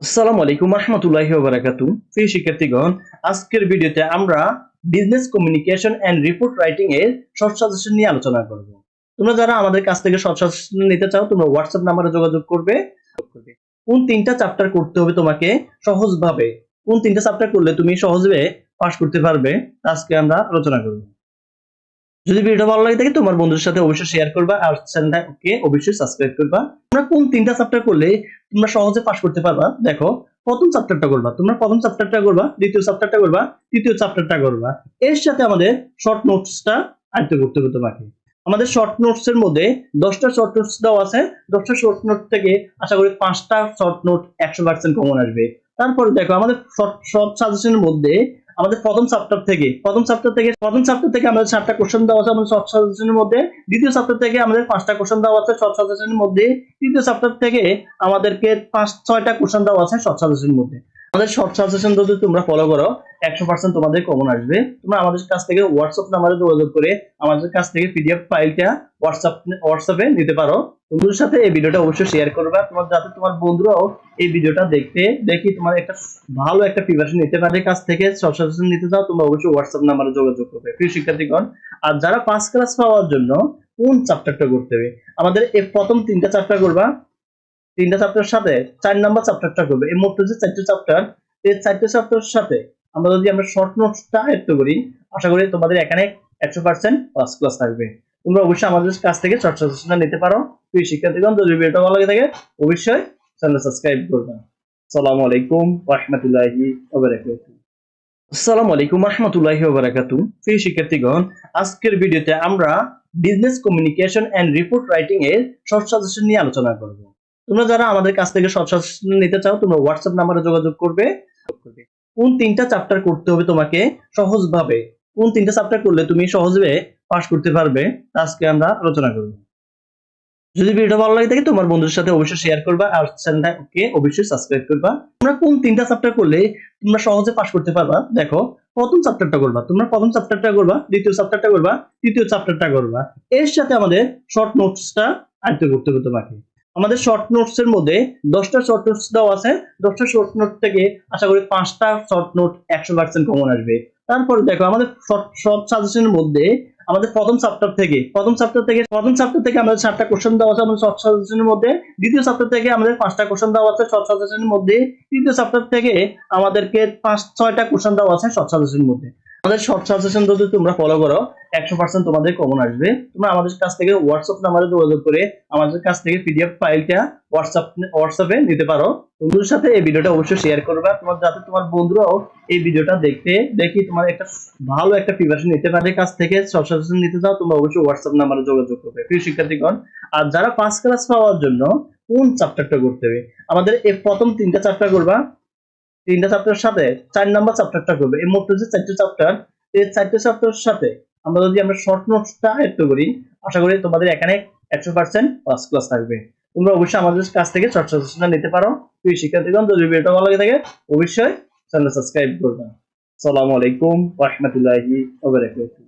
আসসালামু আলাইকুম রহমতুল্লাহি ওয়া বারাকাতুহু। প্রিয় শিক্ষার্থীগণ, আজকের ভিডিওতে আমরা business communication and report writing এর শর্ট সাজেশন নিয়ে আলোচনা করব। তোমরা যারা আমাদের কাছ থেকে শর্ট সাজেশন নিতে চাও, তোমরা হোয়াটসঅ্যাপ নম্বরে যোগাযোগ করবে। কোন তিনটা চ্যাপ্টার করতে হবে তোমাকে সহজভাবে, কোন তিনটা চ্যাপ্টার করলে তুমি সহজে পাস করতে পারবে, আজকে আমরা আলোচনা করব। যদি ভিডিওটা ভালো লাগে থাকে তোমার বন্ধুদের সাথে অবশ্যই শেয়ার করবা আর চ্যানেলটাকে অবশ্যই সাবস্ক্রাইব করবা। তোমরা কোন তিনটা চ্যাপ্টার করলে তোমরা সহজে পাস করতে পারবা, দেখো প্রথম চ্যাপ্টারটা করবা, তোমরা প্রথম চ্যাপ্টারটা করবা, দ্বিতীয় চ্যাপ্টারটা করবা, তৃতীয় চ্যাপ্টারটা করবা। এর সাথে আমাদের শর্ট নোটসটা আয়ত্ত করতে হবে তোমাকে। আমাদের শর্ট নোটস এর মধ্যে 10টা শর্ট নোটস দেওয়া আছে। 10টা শর্ট নোট থেকে আশা করি 5টা শর্ট নোট 100% কমন আসবে। তারপরে দেখো আমাদের শর্ট সাজেশনের মধ্যে আমাদের প্রথম চ্যাপ্টার থেকে আমাদের 7টা কোশ্চেন দেওয়া আছে আমাদের শর্ট সাজেশনের মধ্যে। দ্বিতীয় চ্যাপ্টার থেকে আমাদের 5টা কোশ্চেন দেওয়া আছে শর্ট সাজেশনের মধ্যে। তৃতীয় চ্যাপ্টার থেকে আমাদেরকে 5-6টা কোশ্চেন দেওয়া আছে শর্ট সাজেশনের মধ্যে। আমাদের শর্ট সাজেশন যদি তোমরা ফলো করো 100% তোমাদের কমন আসবে। তোমরা আমাদের কাছ থেকে হোয়াটসঅ্যাপ নাম্বারে যোগাযোগ করে আমাদের কাছ থেকে পিডিএফ ফাইলটা হোয়াটসঅ্যাপে নিতে পারো। বন্ধুদের সাথে এই ভিডিওটা অবশ্যই শেয়ার করবা, যাতে তোমার বন্ধুরাও এই ভিডিওটা দেখি তোমার একটা ভালো একটা প্রিপারেশন নিতে পারে। কাছ থেকে শর্ট সাজেশন নিতে চাও তোমরা অবশ্যই হোয়াটসঅ্যাপ নাম্বারে যোগাযোগ করবে। প্রিয় শিক্ষার্থীগণ, আর যারা পাস ক্লাস পাওয়ার জন্য কোন চ্যাপ্টারটা করতে হবে, আমাদের এই প্রথম 3টা চ্যাপ্টার করবা। 3টা চ্যাপ্টারের সাথে 4 নাম্বার চ্যাপ্টারটা করবে। এই মোট যে 4টা চ্যাপ্টার, এই 4টা চ্যাপ্টারের সাথে আমরা শর্ট নোটসটা আয়ত্ত করি, আশা করি তোমাদের এখানে 100% ফার্স্ট ক্লাস থাকবে। তোমরা অবশ্যই আমাদের কাছ থেকে শর্ট সাজেশনটা নিতে পারো। প্রিয় শিক্ষার্থীগণ, যদি ভিডিওটা ভালো লাগে থাকে অবশ্যই চ্যানেল সাবস্ক্রাইব করবে। আসসালামু আলাইকুম ওয়া রাহমাতুল্লাহি ওয়া বারাকাতুহু। আসসালামু আলাইকুম রহমতুল্লাহি ওয়া বারাকাতুহু। প্রিয় শিক্ষার্থীগণ, আজকের ভিডিওতে আমরা business communication and report writing এর শর্ট সাজেশন নিয়ে আলোচনা করব। তোমরা যারা আমাদের কাছ থেকে শর্ট সাজেশন নিতে চাও, তোমরা হোয়াটসঅ্যাপ নম্বরে যোগাযোগ করবে। কোন তিনটা চ্যাপ্টার করতে হবে তোমাকে সহজভাবে, কোন তিনটা চ্যাপ্টার করলে তুমি সহজে পাস করতে পারবে, আজকে আমরা আলোচনা করব। যদি ভিডিওটা ভালো লাগে থাকে তোমার বন্ধুদের সাথে অবশ্যই শেয়ার করবা আর চ্যানেলটাকে অবশ্যই সাবস্ক্রাইব করবা। তোমরা কোন তিনটা চ্যাপ্টার করলে তোমরা সহজে পাস করতে পারবা, দেখো প্রথম চ্যাপ্টারটা করবা, তোমরা প্রথম চ্যাপ্টারটা করবা, দ্বিতীয় চ্যাপ্টারটা করবা, তৃতীয় চ্যাপ্টারটা করবা। এর সাথে আমাদের শর্ট নোটসটা আয়ত্ত করতে হবে তোমাকে। আমাদের শর্ট নোটস এর মধ্যে 10টা শর্ট নোটস দেওয়া আছে। 10টা শর্ট নোট থেকে আশা করি 5টা শর্ট নোট 100% কমন আসবে। তারপরে দেখো আমাদের শর্ট সাজেশনের মধ্যে আমাদের প্রথম চ্যাপ্টার থেকে আমাদের 7টা কোশ্চেন দেওয়া আছে আমাদের শর্ট সাজেশনের মধ্যে। দ্বিতীয় চ্যাপ্টার থেকে আমাদের 5টা কোশ্চেন দেওয়া আছে শর্ট সাজেশনের মধ্যে। তৃতীয় চ্যাপ্টার থেকে আমাদেরকে 5-6টা কোশ্চেন দেওয়া আছে শর্ট সাজেশনের মধ্যে। আমাদের শর্ট সাজেশন যদি তোমরা ফলো করো 100% তোমাদের কমন আসবে। তোমরা আমাদের কাছ থেকে হোয়াটসঅ্যাপ নাম্বারে যোগাযোগ করে আমাদের কাছ থেকে পিডিএফ ফাইলটা হোয়াটসঅ্যাপে নিতে পারো। বন্ধুদের সাথে এই ভিডিওটা অবশ্যই শেয়ার করবা, যাতে তোমার বন্ধুরাও এই ভিডিওটা দেখি তোমার একটা ভালো একটা প্রিপারেশন নিতে পারে। কাছ থেকে শর্ট সাজেশন নিতে চাও তোমরা অবশ্যই হোয়াটসঅ্যাপ নাম্বারে যোগাযোগ করবে। প্রিয় শিক্ষার্থীগণ, আর যারা পাস ক্লাস পাওয়ার জন্য কোন চ্যাপ্টারটা করতে হবে, আমাদের এই প্রথম 3টা চ্যাপ্টার করবা। 3টা চ্যাপ্টারের সাথে 4 নাম্বার চ্যাপ্টারটা করবে। এই মোট যে 4টা চ্যাপ্টার, এই 4টা চ্যাপ্টারের সাথে আমরা শর্ট নোটসটা আয়ত্ত করি, আশা করি তোমাদের এখানে 100% ফার্স্ট ক্লাস থাকবে। তোমরা অবশ্যই আমাদের কাছ থেকে শর্ট সাজেশনটা নিতে পারো। প্রিয় শিক্ষার্থীগণ, যদি ভিডিওটা ভালো লাগে থাকে অবশ্যই চ্যানেল সাবস্ক্রাইব করবে। আসসালামু আলাইকুম ওয়া রাহমাতুল্লাহি ওয়া বারাকাতুহু।